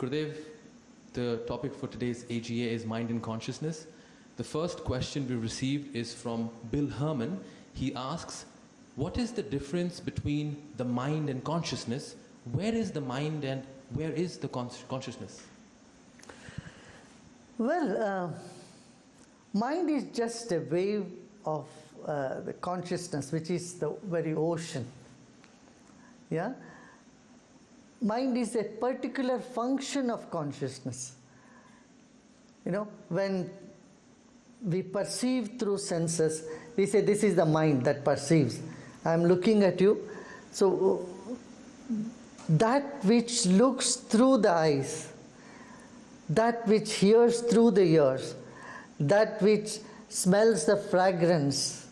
Gurudev, the topic for today's AGA is mind and consciousness. The first question we received is from Bill Herman. He asks, what is the difference between the mind and consciousness? Where is the mind and where is the consciousness? Well, mind is just a wave of the consciousness, which is the very ocean. Yeah? Mind is a particular function of consciousness. You know, when we perceive through senses, we say this is the mind that perceives. I am looking at you. So that which looks through the eyes, that which hears through the ears, that which smells the fragrance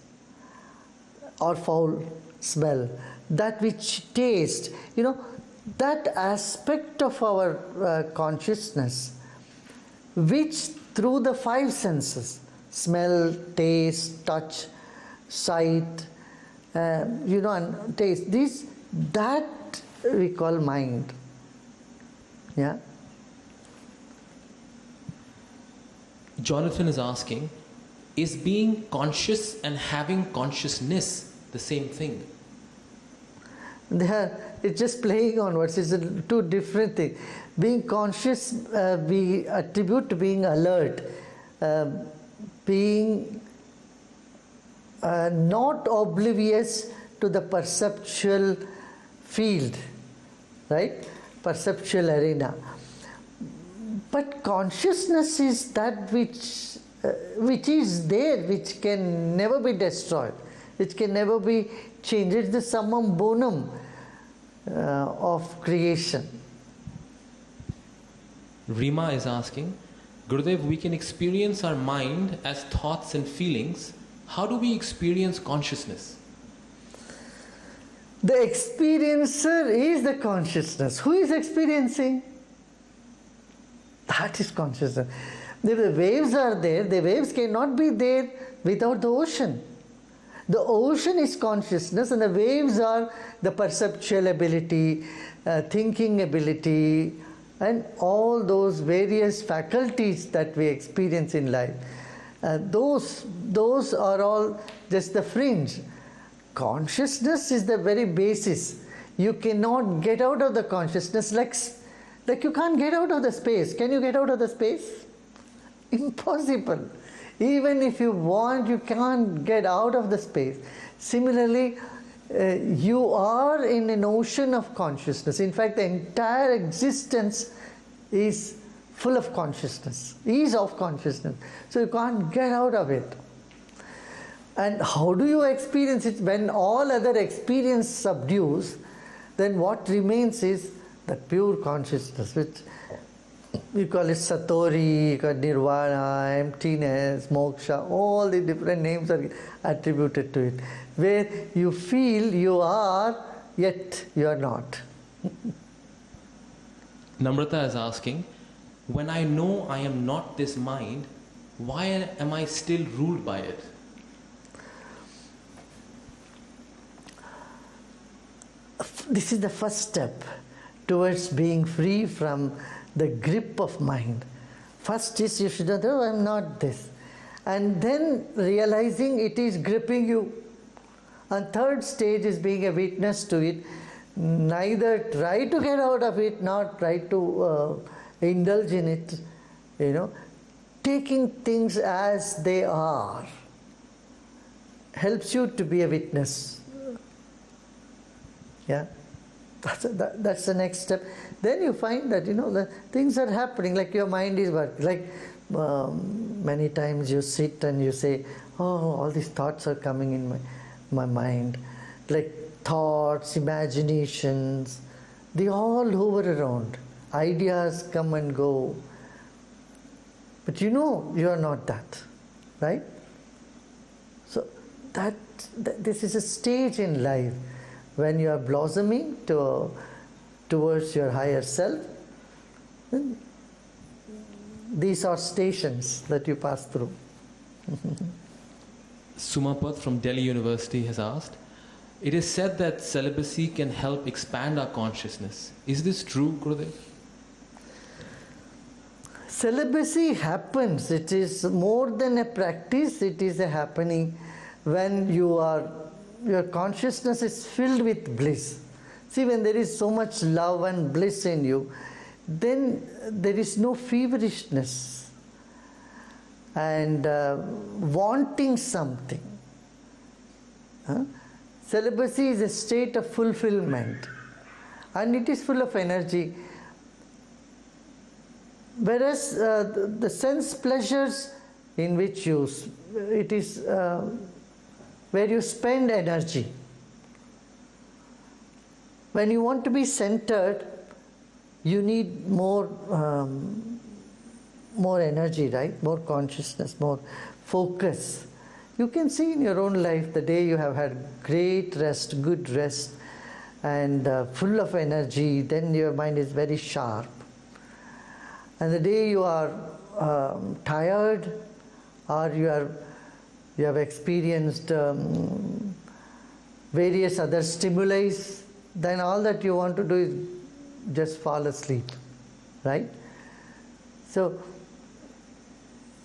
or foul smell, that which tastes, you know, that aspect of our consciousness, which through the five senses, smell, taste, touch, sight, and taste, that we call mind. Yeah. Jonathan is asking, is being conscious and having consciousness the same thing? It's just playing on words. It's two different things. Being conscious, we attribute to being alert, being not oblivious to the perceptual field, right? Perceptual arena. But consciousness is that which is there, which can never be destroyed, which can never be changed. It's the summum bonum of creation. Rima is asking, Gurudev, we can experience our mind as thoughts and feelings. How do we experience consciousness? The experiencer is the consciousness. Who is experiencing? That is consciousness. If the waves are there, the waves cannot be there without the ocean. The ocean is consciousness and the waves are the perceptual ability, thinking ability, and all those various faculties that we experience in life. Those are all just the fringe. Consciousness is the very basis. You cannot get out of the consciousness like you can't get out of the space. Can you get out of the space? Impossible. Even if you want, you can't get out of the space. Similarly, you are in an ocean of consciousness. In fact, the entire existence is full of consciousness, is of consciousness. So you can't get out of it. And how do you experience it? When all other experience subdues, then what remains is the pure consciousness, which we call it Satori, Nirvana, emptiness, Moksha, all the different names are attributed to it, where you feel you are, yet you are not. Namrata is asking, when I know I am not this mind, why am I still ruled by it? This is the first step towards being free from the grip of mind. First is you should know, oh, I am not this. And then realizing it is gripping you. And third stage is being a witness to it. Neither try to get out of it, nor try to indulge in it. You know, taking things as they are helps you to be a witness. Yeah. That's the next step. Then you find that, you know, the things are happening, like your mind is working. Like many times you sit and you say, oh, all these thoughts are coming in my mind. Like thoughts, imaginations, they all hover around. Ideas come and go. But you know you are not that, right? So this is a stage in life when you are blossoming towards your higher self. These are stations that you pass through. Sumapat from Delhi University has asked, it is said that celibacy can help expand our consciousness. Is this true, Gurudev? Celibacy happens. It is more than a practice. It is a happening when your consciousness is filled with bliss. See, when there is so much love and bliss in you, then there is no feverishness and wanting something. Celibacy is a state of fulfillment, and it is full of energy. Whereas the sense pleasures in which it is where you spend energy. When you want to be centered, you need more energy, right? More consciousness, more focus. You can see in your own life the day you have had great rest, good rest, and full of energy, then your mind is very sharp. And the day you are tired, or you have experienced various other stimuli, then all that you want to do is just fall asleep, right? So,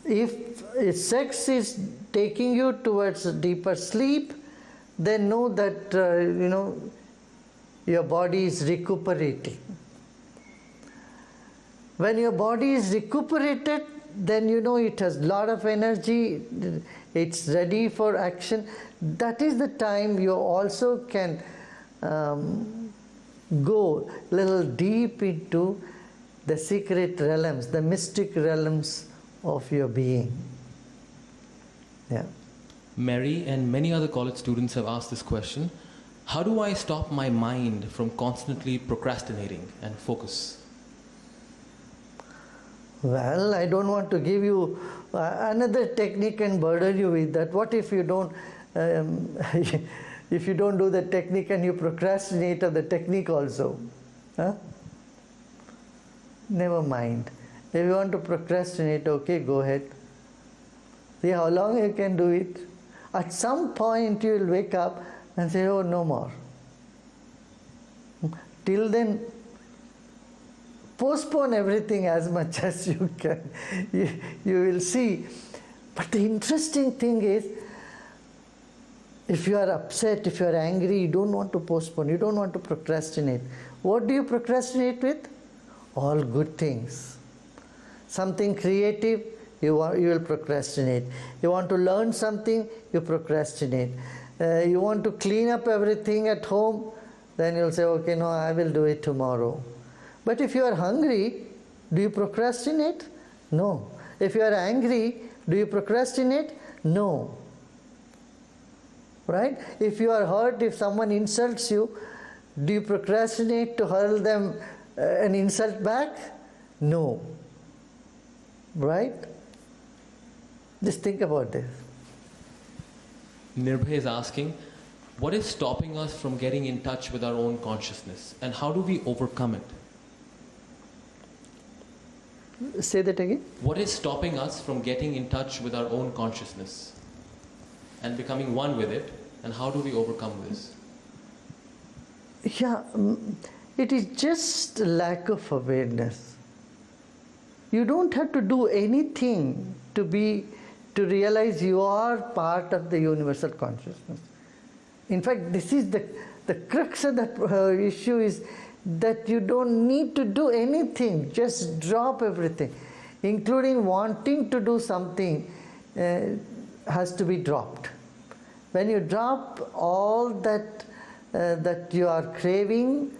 if sex is taking you towards a deeper sleep, then know that your body is recuperating. When your body is recuperated, then it has a lot of energy, it's ready for action. That is the time you also can go a little deep into the secret realms, the mystic realms of your being. Yeah. Mary and many other college students have asked this question. How do I stop my mind from constantly procrastinating and focus? Well, I don't want to give you another technique and burden you with that. What if you don't if you don't do the technique and you procrastinate on the technique also? Huh? Never mind. If you want to procrastinate, okay, go ahead. See how long you can do it. At some point you will wake up and say, oh, no more. Till then, postpone everything as much as you can. You will see. But the interesting thing is, if you are upset, if you are angry, you don't want to postpone, you don't want to procrastinate. What do you procrastinate with? All good things. Something creative, you will procrastinate. You want to learn something, you procrastinate. You want to clean up everything at home, then you'll say, okay, no, I will do it tomorrow. But if you are hungry, do you procrastinate? No. If you are angry, do you procrastinate? No. Right? If you are hurt, if someone insults you, do you procrastinate to hurl them an insult back? No. Right? Just think about this. Nirbhay is asking, what is stopping us from getting in touch with our own consciousness, and how do we overcome it? Say that again. What is stopping us from getting in touch with our own consciousness and becoming one with it, and how do we overcome this? Yeah, it is just lack of awareness. You don't have to do anything to realize you are part of the universal consciousness. In fact, this is the crux of the issue is that you don't need to do anything, just drop everything, including wanting to do something has to be dropped. When you drop all that you are craving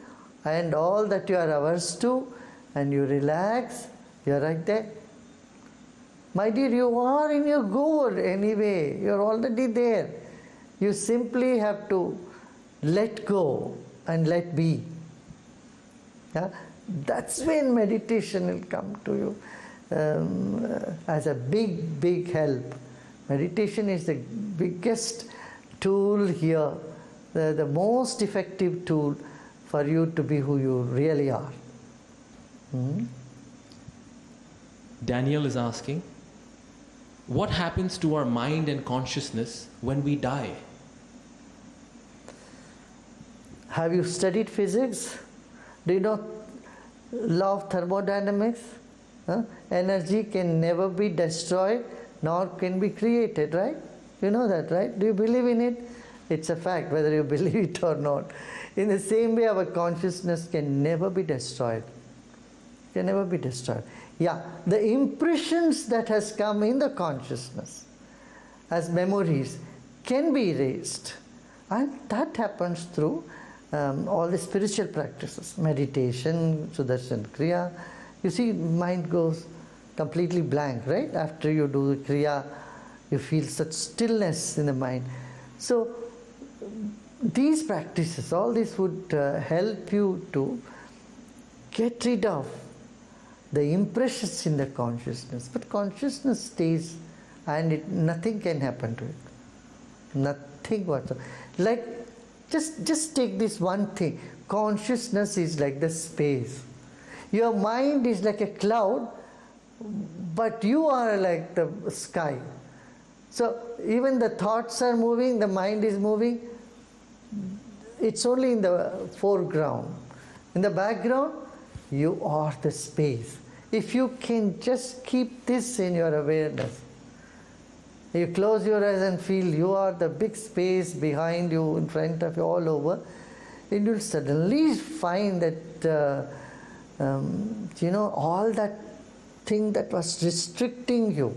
and all that you are averse to, and you relax, you are right there. My dear, you are in your goal anyway, you are already there. You simply have to let go and let be. Yeah? That's when meditation will come to you as a big, big help. Meditation is the biggest tool here, the most effective tool for you to be who you really are. Daniel is asking, what happens to our mind and consciousness when we die? Have you studied physics? Do you know law of thermodynamics? Energy can never be destroyed nor can be created, right? You know that, right? Do you believe in it? It's a fact, whether you believe it or not. In the same way, our consciousness can never be destroyed. Can never be destroyed. Yeah, the impressions that has come in the consciousness as memories can be erased. And that happens through all the spiritual practices. Meditation, Sudarshan Kriya. You see, mind goes completely blank, right? After you do the Kriya, you feel such stillness in the mind. So, these practices, all this would help you to get rid of the impressions in the consciousness. But consciousness stays and nothing can happen to it. Nothing whatsoever. Like, just take this one thing. Consciousness is like the space. Your mind is like a cloud, but you are like the sky. So even the thoughts are moving, the mind is moving. It's only in the foreground. In the background, you are the space. If you can just keep this in your awareness, you close your eyes and feel you are the big space behind you, in front of you, all over, and you'll suddenly find that, all that thing that was restricting you,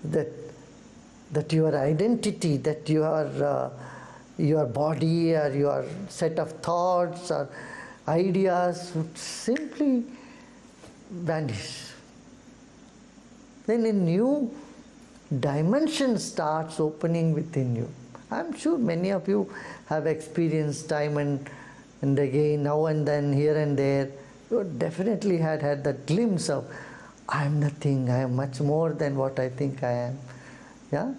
that your identity, that your body or your set of thoughts or ideas would simply vanish. Then a new dimension starts opening within you. I'm sure many of you have experienced time and again, now and then, here and there. You definitely had that glimpse of, I am nothing, I am much more than what I think I am. Yeah?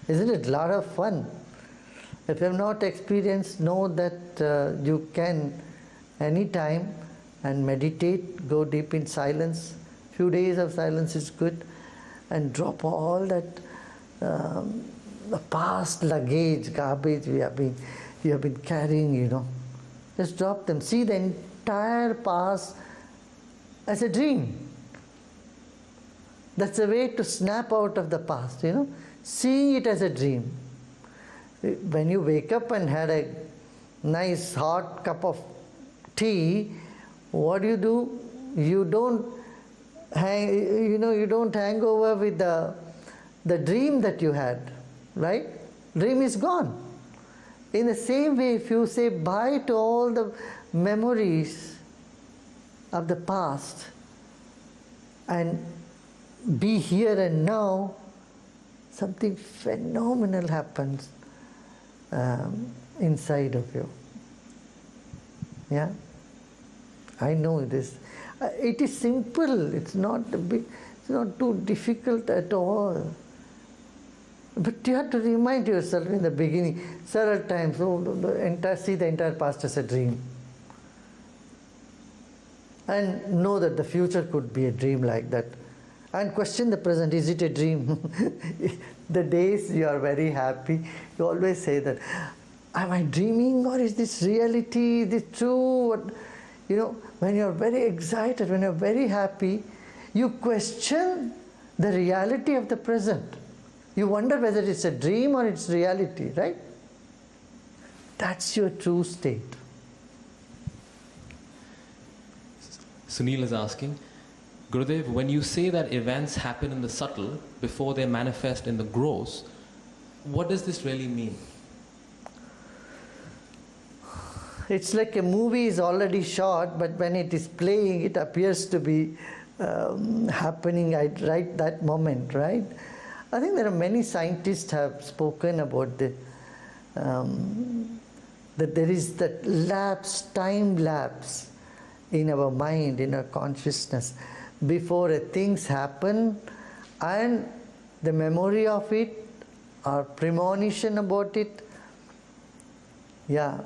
Isn't it a lot of fun? If you have not experienced, know that you can anytime and meditate, go deep in silence. Few days of silence is good, and drop all that the past luggage, garbage you have been carrying, Just drop them. See the entire past as a dream. That's a way to snap out of the past, Seeing it as a dream. When you wake up and had a nice hot cup of tea, what do? You don't hang over with the dream that you had, right? Dream is gone. In the same way, if you say bye to all the memories of the past and be here and now, something phenomenal happens inside of you. Yeah? I know this. It is simple. It's not big. It's not too difficult at all. But you have to remind yourself in the beginning several times. See the entire past as a dream, and know that the future could be a dream like that. And question the present: is it a dream? The days you are very happy, you always say that, am I dreaming or is this reality? Is it true? When you are very excited, when you are very happy, you question the reality of the present. You wonder whether it's a dream or it's reality, right? That's your true state. Sunil is asking, Gurudev, when you say that events happen in the subtle before they manifest in the gross, what does this really mean? It's like a movie is already shot, but when it is playing, it appears to be happening right that moment, right? I think there are many scientists have spoken about that there is that time lapse in our mind, in our consciousness, before things happen, and the memory of it, or premonition about it. Yeah.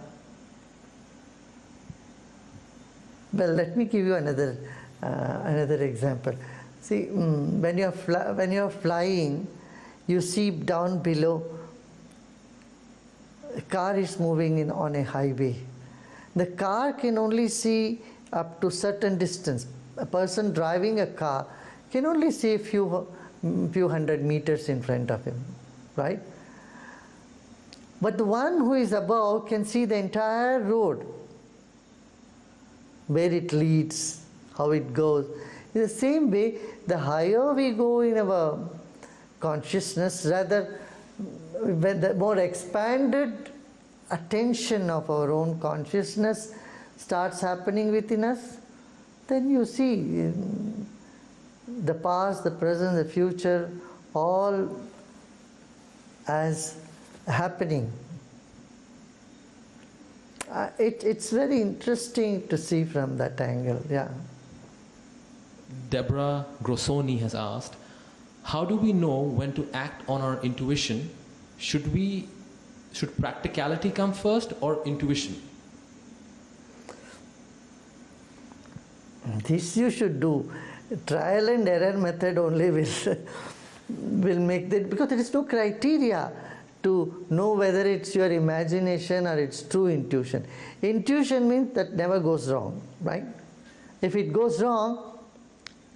Well, let me give you another example. See, when you're flying, you see down below, a car is moving on a highway. The car can only see up to certain distance. A person driving a car can only see a few hundred meters in front of him, right? But the one who is above can see the entire road, where it leads, how it goes. In the same way, the higher we go in our consciousness, rather when the more expanded attention of our own consciousness starts happening within us, then you see the past, the present, the future, all as happening. It's very interesting to see from that angle, yeah. Deborah Grossoni has asked, how do we know when to act on our intuition? Should practicality come first or intuition? This you should do. Trial and error method only will make that, because there is no criteria to know whether it's your imagination or it's true intuition. Intuition means that never goes wrong, right? If it goes wrong,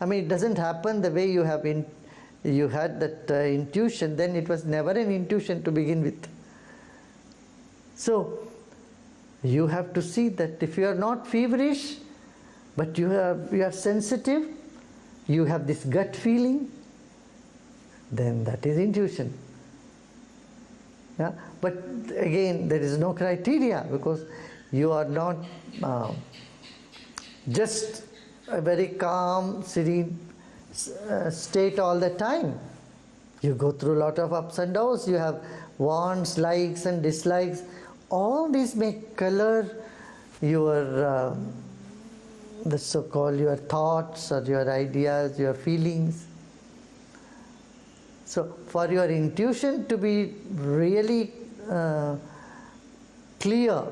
I mean, it doesn't happen the way you had that intuition, then it was never an intuition to begin with. So, you have to see that if you are not feverish, but you are sensitive, you have this gut feeling, then that is intuition. Yeah? But again, there is no criteria, because you are not just a very calm, serene state all the time. You go through a lot of ups and downs. You have wants, likes and dislikes. All these may color your, the so-called your thoughts or your ideas, your feelings. So for your intuition to be really clear,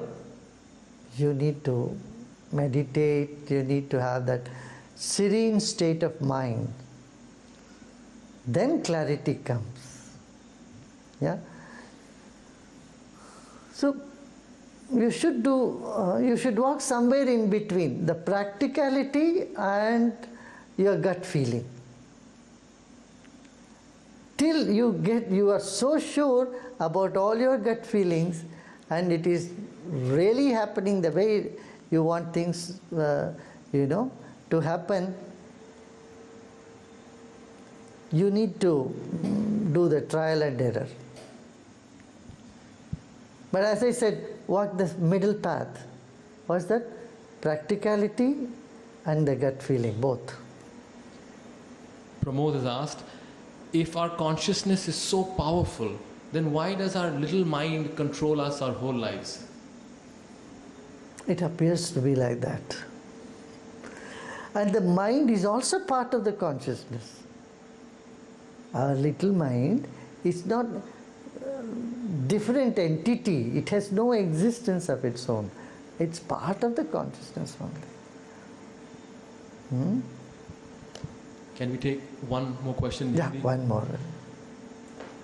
you need to meditate, you need to have that serene state of mind. Then clarity comes. Yeah. So you should walk somewhere in between the practicality and your gut feeling. Till you are so sure about all your gut feelings, and it is really happening the way you want things, to happen. You need to do the trial and error. But as I said, walk the middle path. What's that? Practicality and the gut feeling, both. Pramod has asked, if our consciousness is so powerful, then why does our little mind control us our whole lives? It appears to be like that. And the mind is also part of the consciousness. Our little mind is not a different entity. It has no existence of its own. It's part of the consciousness only. Can we take one more question? Yeah, one more.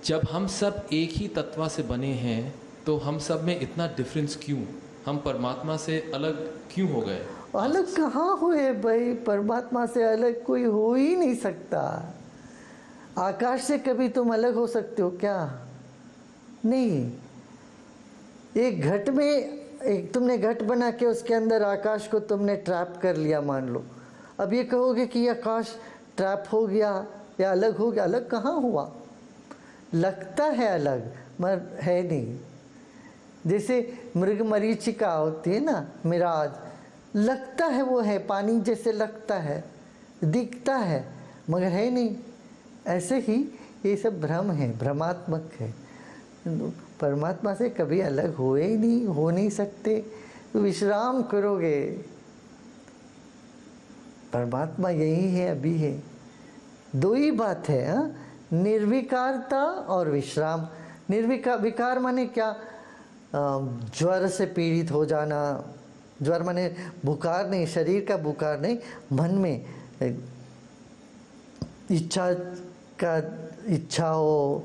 जब हम सब एक ही तत्व से बने हैं, तो हम सब में इतना डिफरेंस क्यों? हम परमात्मा से अलग क्यों हो गए? अलग कहाँ हुए भाई? परमात्मा से अलग कोई हो ही नहीं सकता। आकाश से कभी तुम अलग हो सकते हो क्या? नहीं। एक घट में तुमने घट बना के उसके अंदर आकाश को तुमने ट्रैप कर लिया, मान लो। अब ये कहोगे कि आकाश ट्रैप हो गया या अलग हो गया। अलग कहाँ हुआ? लगता है अलग, मगर है नहीं। जैसे मृग मरीचिका होती है ना, मिराज, लगता है वो है, पानी जैसे लगता है, दिखता है, मगर है नहीं। ऐसे ही ये सब भ्रम है, भ्रमात्मक है। परमात्मा से कभी अलग हुए ही नहीं, हो नहीं सकते। विश्राम करोगे, परमात्मा यही है, अभी है। दो ही बात है, हाँ? निर्विकारता और विश्राम। विकार माने क्या? ज्वर से पीड़ित हो जाना। ज्वर माने बुखार नहीं, शरीर का बुखार नहीं, मन में इच्छा हो,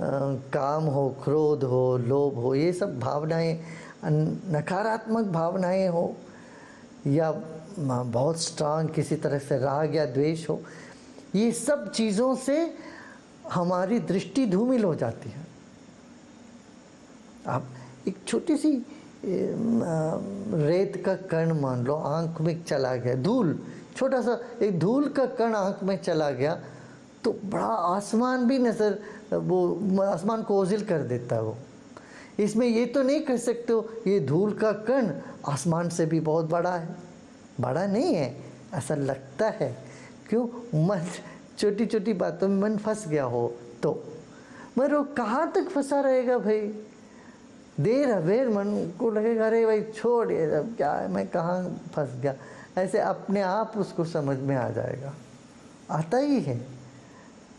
काम हो, क्रोध हो, लोभ हो, ये सब भावनाएं, नकारात्मक भावनाएं हो, या बहुत स्ट्रांग किसी तरह से राग या द्वेष हो, ये सब चीज़ों से हमारी दृष्टि धूमिल हो जाती है। आप एक छोटी सी रेत का कण मान लो आंख में चला गया, धूल, छोटा सा एक धूल का कण आंख में चला गया तो बड़ा आसमान भी नज़र, वो आसमान को ओझल कर देता है वो। इसमें ये तो नहीं कह सकते हो ये धूल का कण आसमान से भी बहुत बड़ा है, बड़ा नहीं है, ऐसा लगता है। क्यों? मन छोटी छोटी बातों में मन फंस गया हो तो, मगर वो कहाँ तक फंसा रहेगा भाई? देर अबेर मन को लगेगा अरे भाई छोड़ ये सब, क्या है, मैं कहाँ फंस गया। ऐसे अपने आप उसको समझ में आ जाएगा, आता ही है।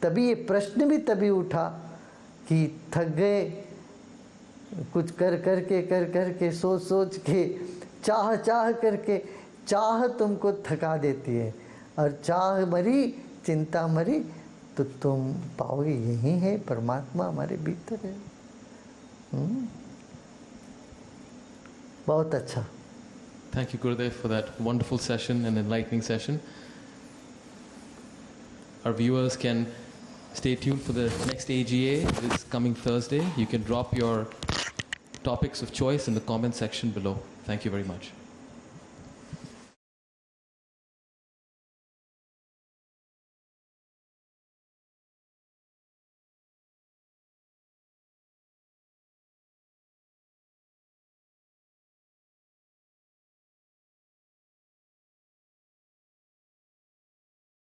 तभी ये प्रश्न भी तभी उठा कि थक गए कुछ कर करके सोच सोच के, चाह करके। चाह तुमको थका देती है और चाह मरी, चिंता मरी, तो तुम पाओगे यही है परमात्मा हमारे भीतर है। बहुत अच्छा। Thank you, Gurudev, for that wonderful session and enlightening session. Our viewers can stay tuned for the next AGA this coming Thursday. You can drop your topics of choice in the comment section below. Thank you very much.